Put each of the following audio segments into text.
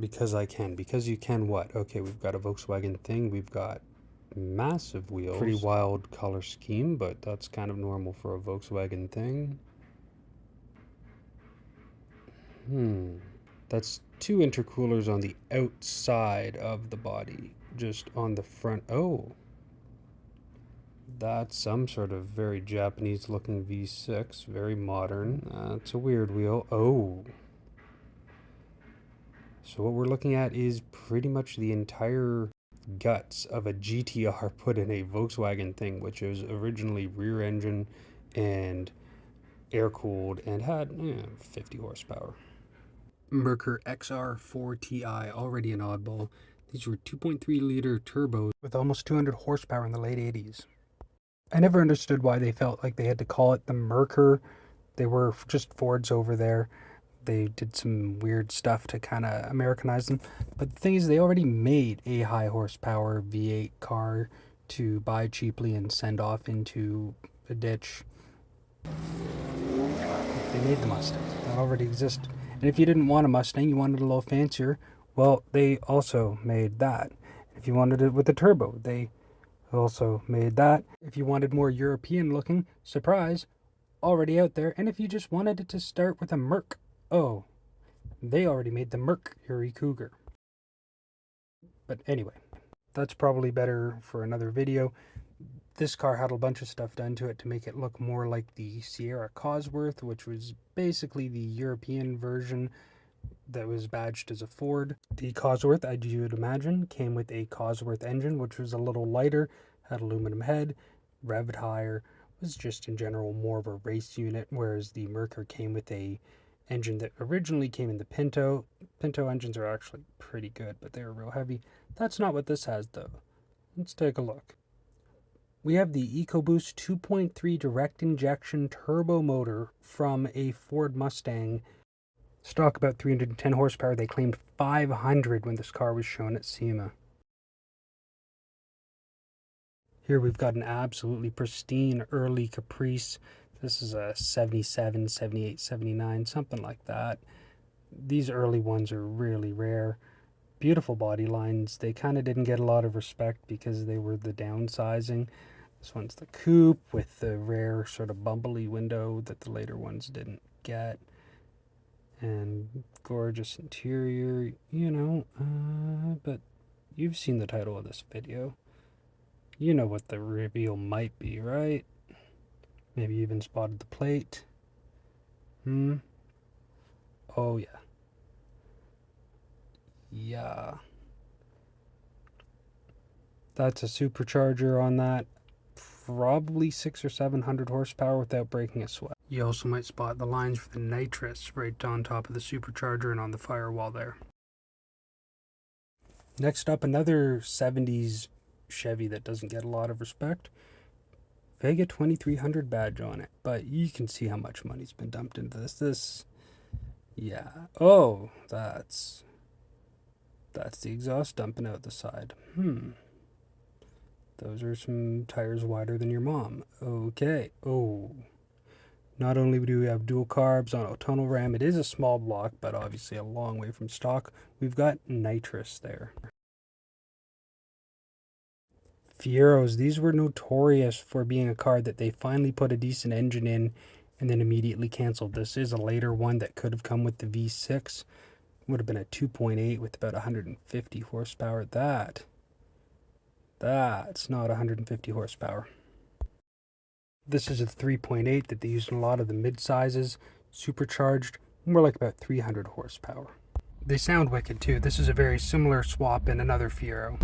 Because I can. Because you can what? Okay, we've got a Volkswagen thing. We've got massive wheels. Pretty wild color scheme, but that's kind of normal for a Volkswagen thing. That's two intercoolers on the outside of the body, just on the front. Oh, that's some sort of very Japanese looking V6, very modern. It's a weird wheel. Oh. So what we're looking at is pretty much the entire guts of a GTR put in a Volkswagen thing, which was originally rear engine and air cooled and had 50 horsepower. Merkur XR4Ti, already an oddball. These were 2.3 liter turbos with almost 200 horsepower in the late 80s. I never understood why they felt like they had to call it the Merkur. They were just Fords over there. They did some weird stuff to kind of Americanize them. But the thing is, they already made a high horsepower V8 car to buy cheaply and send off into a ditch. They made the Mustang. That already existed. And if you didn't want a Mustang, you wanted a little fancier, well, they also made that. If you wanted it with a turbo, they also made that. If you wanted more European looking, surprise, already out there. And if you just wanted it to start with a Merc, oh, they already made the Mercury Cougar. But anyway, that's probably better for another video. This car had a bunch of stuff done to it to make it look more like the Sierra Cosworth, which was basically the European version that was badged as a Ford. The Cosworth, as you would imagine, came with a Cosworth engine, which was a little lighter, had aluminum head, revved higher, was just in general more of a race unit, whereas the Merkur came with a engine that originally came in the Pinto. Pinto engines are actually pretty good, but they're real heavy. That's not what this has, though. Let's take a look. We have the EcoBoost 2.3 direct injection turbo motor from a Ford Mustang. Stock about 310 horsepower. They claimed 500 when this car was shown at SEMA. Here we've got an absolutely pristine early Caprice. This is a 77, 78, 79, something like that. These early ones are really rare. Beautiful body lines. They kind of didn't get a lot of respect because they were the downsizing. This one's the coupe with the rare sort of bumbly window that the later ones didn't get. And gorgeous interior, but you've seen the title of this video. You know what the reveal might be, right? Maybe you even spotted the plate. Oh, yeah. Yeah. That's a supercharger on that. Probably 600 or 700 horsepower without breaking a sweat. You also might spot the lines for the nitrous right on top of the supercharger and on the firewall there. Next up, another 70s Chevy that doesn't get a lot of respect. Vega 2300 badge on it, but you can see how much money's been dumped into this. Yeah. Oh, that's the exhaust dumping out the side. Those are some tires wider than your mom. Okay. Oh. Not only do we have dual carbs on a tunnel ram, it is a small block, but obviously a long way from stock. We've got nitrous there. Fieros, these were notorious for being a car that they finally put a decent engine in and then immediately canceled. This is a later one that could have come with the V6. Would have been a 2.8 with about 150 horsepower. That's not 150 horsepower. This is a 3.8 that they used in a lot of the mid-sizes, supercharged, more like about 300 horsepower. They sound wicked too. This is a very similar swap in another Fiero.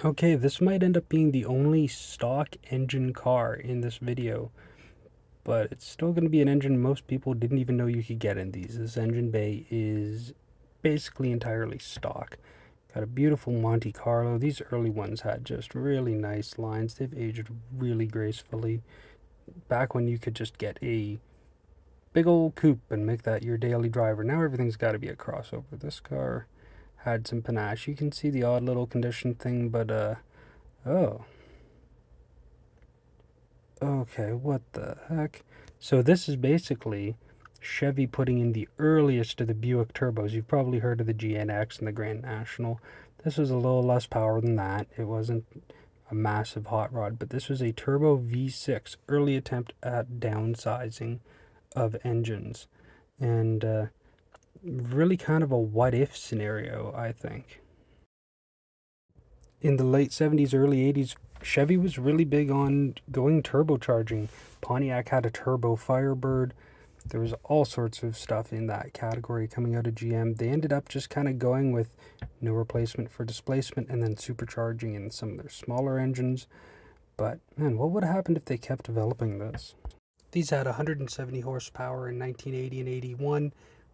Okay, this might end up being the only stock engine car in this video, but it's still going to be an engine most people didn't even know you could get in these. This engine bay is basically entirely stock. Got a beautiful Monte Carlo. These early ones had just really nice lines. They've aged really gracefully. Back when you could just get a big old coupe and make that your daily driver. Now everything's got to be a crossover. This car had some panache. You can see the odd little condition thing, but Oh, okay, what the heck? So this is basically Chevy putting in the earliest of the Buick turbos. You've probably heard of the GNX and the Grand National. This was a little less power than that. It wasn't a massive hot rod, but this was a turbo V6, early attempt at downsizing of engines. And really kind of a what if scenario, I think. In the late 70s, early 80s, Chevy was really big on going turbocharging. Pontiac had a turbo Firebird. There was all sorts of stuff in that category coming out of GM. They ended up just kind of going with no replacement for displacement and then supercharging in some of their smaller engines. But man, what would have happened if they kept developing this? These had 170 horsepower in 1980 and 81. It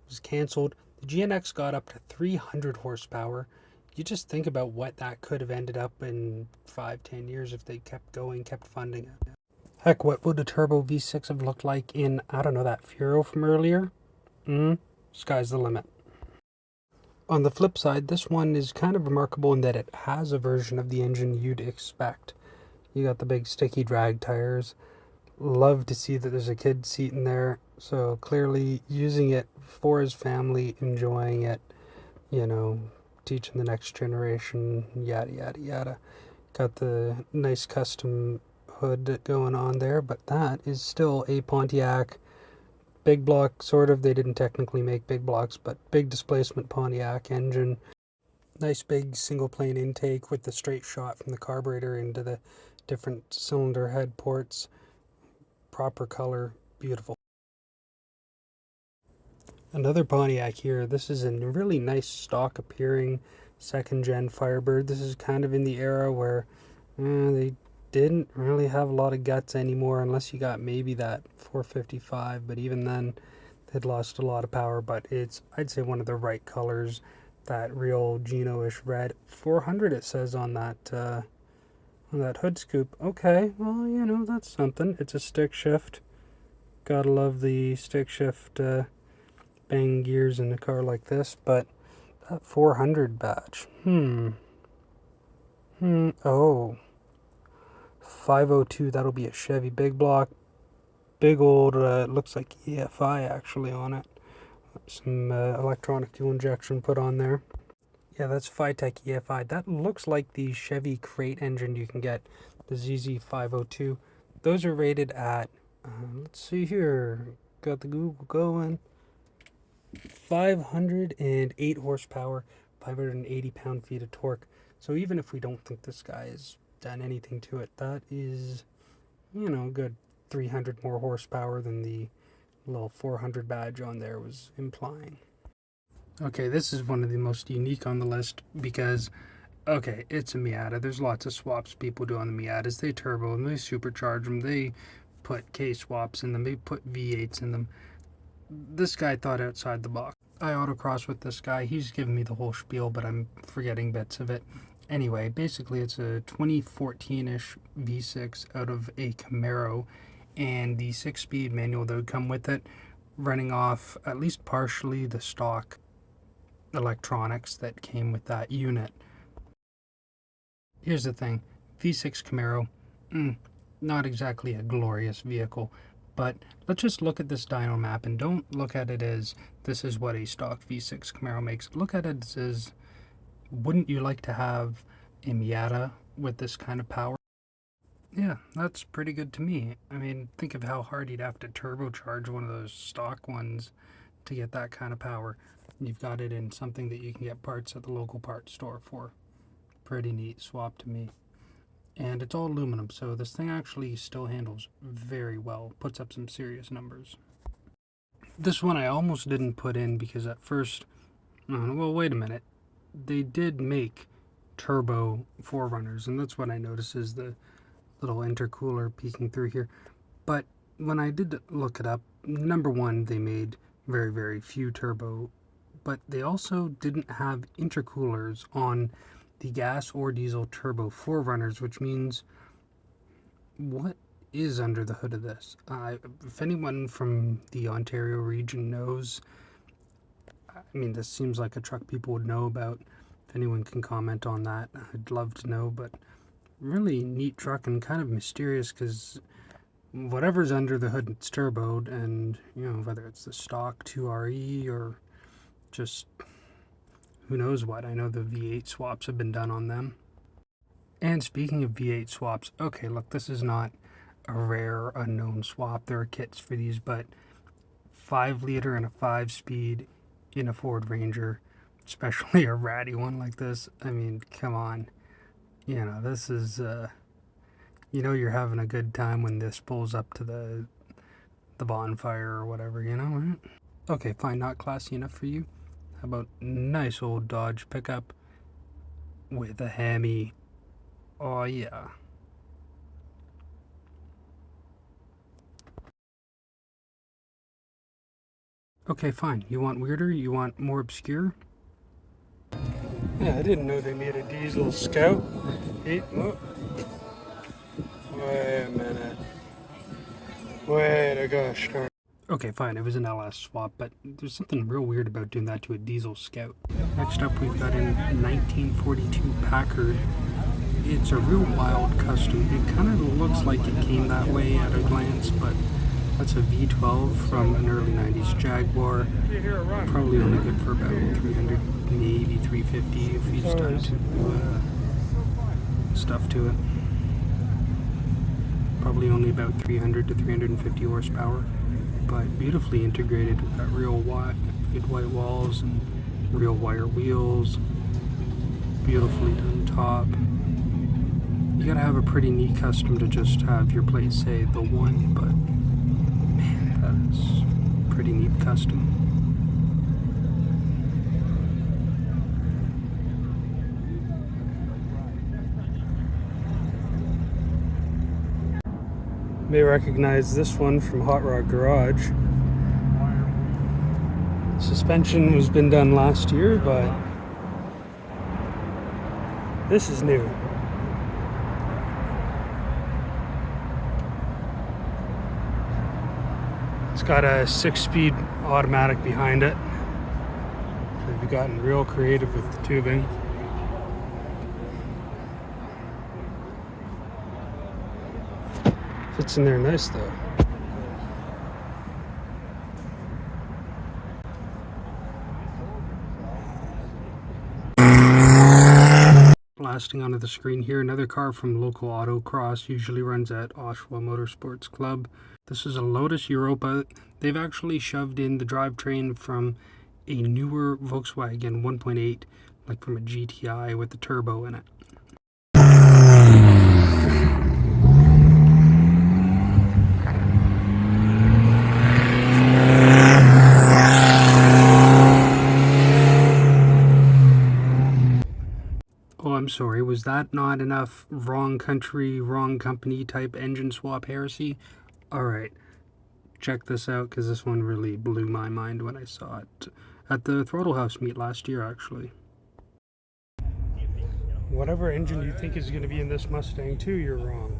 was canceled. The GNX got up to 300 horsepower. You just think about what that could have ended up in 5, 10 years if they kept going, kept funding it. Heck, what would a turbo V6 have looked like in, I don't know, that Furo from earlier? Sky's the limit. On the flip side, this one is kind of remarkable in that it has a version of the engine you'd expect. You got the big sticky drag tires. Love to see that there's a kid seat in there. So clearly using it for his family, enjoying it, you know, teaching the next generation, yada, yada, yada. Got the nice custom hood going on there, but that is still a Pontiac big block, sort of. They didn't technically make big blocks, but big displacement Pontiac engine. Nice big single plane intake with the straight shot from the carburetor into the different cylinder head ports. Proper color, beautiful. Another Pontiac here. This is a really nice stock appearing second gen Firebird. This is kind of in the era where they didn't really have a lot of guts anymore, unless you got maybe that 455, but even then they'd lost a lot of power. But it's, I'd say, one of the right colors, that real Gino-ish red. 400 it says on that hood scoop. Okay, well, you know, that's something. It's a stick shift. Gotta love the stick shift bang gears in a car like this. But that 400 badge, oh, 502, that'll be a Chevy big block. Big old, looks like EFI actually on it. Some electronic fuel injection put on there. Yeah, that's Phytech EFI. That looks like the Chevy crate engine you can get, the ZZ502. Those are rated at, let's see here, got the Google going, 508 horsepower, 580 pound-feet of torque. So even if we don't think this guy has done anything to it, that is, you know, a good 300 more horsepower than the little 400 badge on there was implying. Okay, this is one of the most unique on the list because, okay, it's a Miata. There's lots of swaps people do on the Miatas. They turbo them, they supercharge them, they put K-swaps in them, they put V8s in them. This guy thought outside the box. I autocross with this guy. He's giving me the whole spiel, but I'm forgetting bits of it. Anyway, basically it's a 2014-ish V6 out of a Camaro, and the 6-speed manual that would come with it, running off at least partially the stock electronics that came with that unit. Here's the thing, V6 Camaro, not exactly a glorious vehicle, but let's just look at this dyno map and don't look at it as this is what a stock V6 Camaro makes. Look at it as, wouldn't you like to have a Miata with this kind of power? Yeah, that's pretty good to me. I mean, think of how hard you'd have to turbocharge one of those stock ones to get that kind of power. You've got it in something that you can get parts at the local parts store for. Pretty neat swap to me. And it's all aluminum, so this thing actually still handles very well. Puts up some serious numbers. This one I almost didn't put in because at first, well, wait a minute. They did make turbo 4Runners, and that's what I noticed is the little intercooler peeking through here. But when I did look it up, number one, they made very, very few turbo, but they also didn't have intercoolers on the gas or diesel turbo 4Runners, which means what is under the hood of this? If anyone from the Ontario region knows, I mean, this seems like a truck people would know about. If anyone can comment on that, I'd love to know, but really neat truck and kind of mysterious because whatever's under the hood, it's turboed, and whether it's the stock 2RE or just who knows what. I know the V8 swaps have been done on them. And speaking of V8 swaps, okay, look, this is not a rare unknown swap. There are kits for these, but 5-liter and a 5-speed in a Ford Ranger, especially a ratty one like this. I mean, come on. This is, you're having a good time when this pulls up to the bonfire or whatever, right? Okay, fine, not classy enough for you. How about nice old Dodge pickup with a Hemi? Oh, yeah. Okay, fine. You want weirder? You want more obscure? Yeah, I didn't know they made a diesel Scout. Wait a minute. Wait a gosh darn. Okay, fine, it was an LS swap, but there's something real weird about doing that to a diesel Scout. Next up, we've got a 1942 Packard. It's a real wild custom. It kind of looks like it came that way at a glance, but that's a V12 from an early 90s Jaguar. Probably only good for about 300, maybe 350 if he's done stuff to it. Probably only about 300 to 350 horsepower, but beautifully integrated. We've got real white walls and real wire wheels. Beautifully done top. You gotta have a pretty neat custom to just have your plate say the one, but man, that is pretty neat custom. May recognize this one from Hot Rod Garage. Suspension was been done last year, but this is new. It's got a 6-speed automatic behind it. They've gotten real creative with the tubing. Fits in there nice though. Blasting onto the screen here, another car from local autocross, usually runs at Oshawa Motorsports Club. This is a Lotus Europa. They've actually shoved in the drivetrain from a newer Volkswagen 1.8, like from a GTI with the turbo in it. Oh, I'm sorry, was that not enough wrong country, wrong company type engine swap heresy? Alright, check this out, because this one really blew my mind when I saw it at the Throttle House meet last year, actually. Whatever engine you think is going to be in this Mustang II, you're wrong.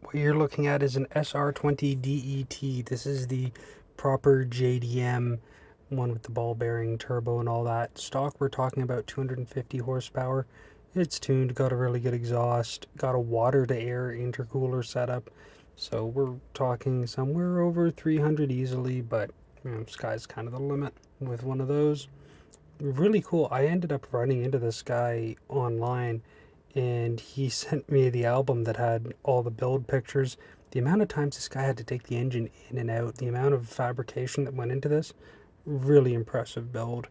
What you're looking at is an SR20 DET. This is the proper JDM one with the ball bearing turbo and all that. Stock, we're talking about 250 horsepower. It's tuned, got a really good exhaust, got a water to air intercooler setup. So we're talking somewhere over 300 easily, but sky's kind of the limit with one of those. Really cool. I ended up running into this guy online, and he sent me the album that had all the build pictures. The amount of times this guy had to take the engine in and out, the amount of fabrication that went into this, really impressive build.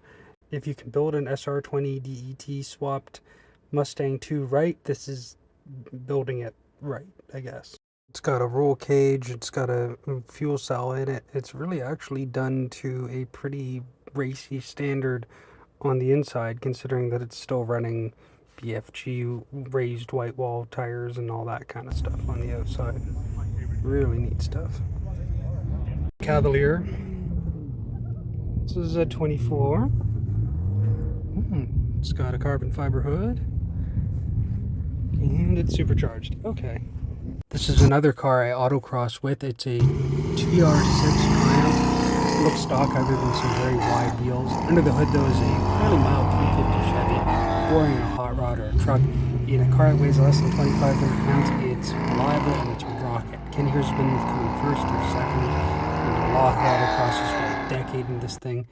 If you can build an SR20 DET swapped Mustang II right, this is building it right, I guess. It's got a roll cage, it's got a fuel cell in it. It's really actually done to a pretty racy standard on the inside, considering that it's still running BFG raised white wall tires and all that kind of stuff on the outside. Really neat stuff. Cavalier. This is a 24. It's got a carbon fiber hood. And it's supercharged. Okay. This is another car I autocross with. It's a TR6 Triumph. Looks stock other than some very wide wheels. Under the hood though is a fairly mild 350 Chevy. boring in a hot rod or a truck. In a car that weighs less than 2,500 pounds, it's reliable and it's a rocket. Ken here's been coming first or second in a lot of autocrosses for a decade in this thing.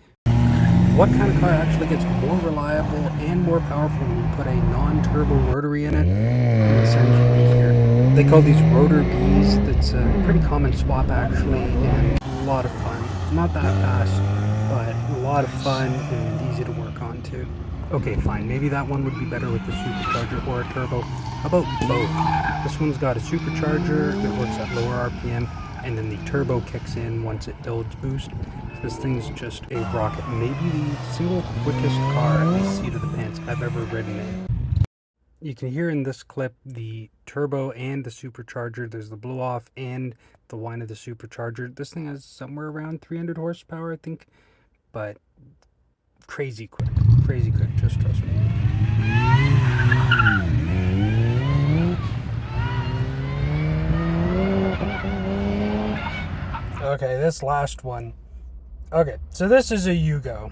What kind of car actually gets more reliable and more powerful when you put a non-turbo rotary in it? This engine B here. They call these rotor Bs. That's a pretty common swap actually, and a lot of fun. Not that fast, but a lot of fun and easy to work on too. Okay, fine. Maybe that one would be better with the supercharger or a turbo. How about both? This one's got a supercharger that works at lower RPM, and then the turbo kicks in once it builds boost. So this thing's just a rocket. Maybe the single quickest car, at least seat of the pants, I've ever ridden in. You can hear in this clip the turbo and the supercharger. There's the blow off and the whine of the supercharger. This thing has somewhere around 300 horsepower, I think, but crazy quick, just trust me. Okay, this last one. Okay, so this is a Yugo.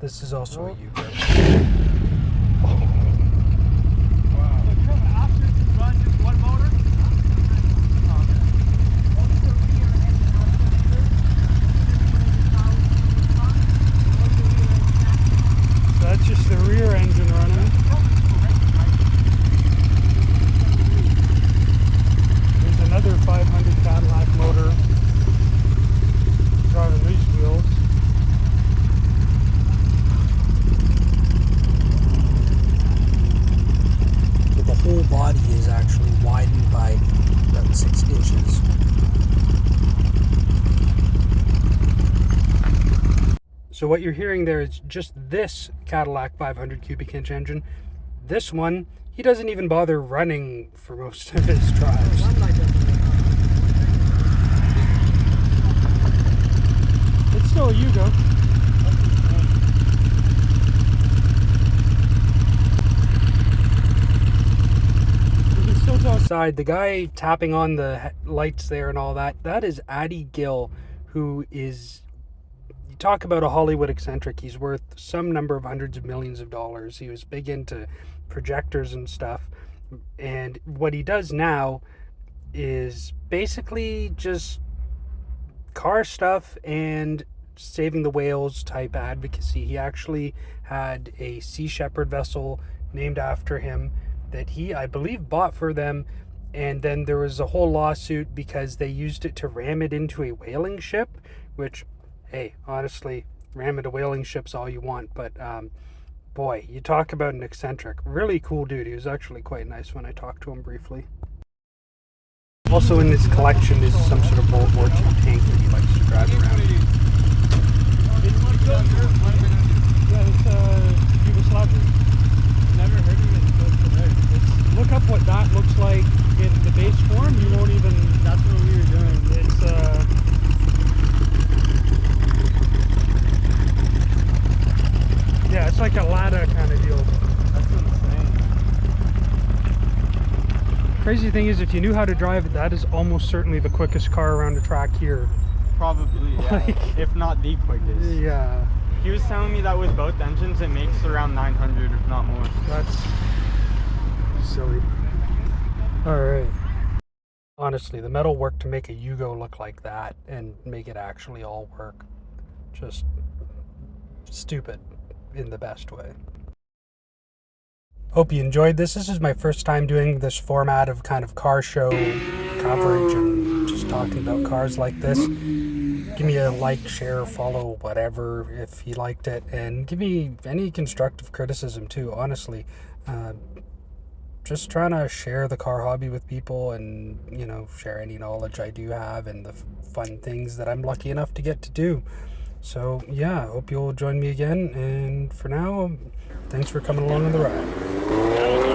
This is also a Yugo. That's just the rear engine running. There's another 500 Cadillac motor driving these wheels. But the whole body is actually widened by about 6 inches. So what you're hearing there is just this Cadillac 500 cubic inch engine. This one, he doesn't even bother running for most of his drives. It's still a Yugo. You can still tell outside, the guy tapping on the lights there and all that, that is Addy Gill, who is... Talk about a Hollywood eccentric. He's worth some number of hundreds of millions of dollars. He was big into projectors and stuff, and what he does now is basically just car stuff and saving the whales type advocacy. He actually had a Sea Shepherd vessel named after him that he, I believe, bought for them, and then there was a whole lawsuit because they used it to ram it into a whaling ship, which, hey, honestly, ram into whaling ships all you want, but boy, you talk about an eccentric. Really cool dude. He was actually quite nice when I talked to him briefly. Also in his collection is some sort of World War II tank that he likes to drive around. Yeah, it's Yugoslavian. Never heard of it until today. Look up what that looks like in the base form. You won't even... That's what we were doing. It's... Yeah, it's like a ladder kind of deal. That's insane. Crazy thing is, if you knew how to drive it, that is almost certainly the quickest car around the track here. Probably, yeah. Like, if not the quickest. Yeah. He was telling me that with both engines, it makes around 900, if not more. That's silly. Alright. Honestly, the metal work to make a Yugo look like that and make it actually all work. Just stupid. In the best way. Hope you enjoyed this. This is my first time doing this format of kind of car show coverage and just talking about cars like this. Give me a like, share, follow, whatever if you liked it, and give me any constructive criticism too, honestly. Just trying to share the car hobby with people and, you know, share any knowledge I do have and the fun things that I'm lucky enough to get to do. So, yeah, hope you'll join me again, and for now, thanks for coming along on the ride.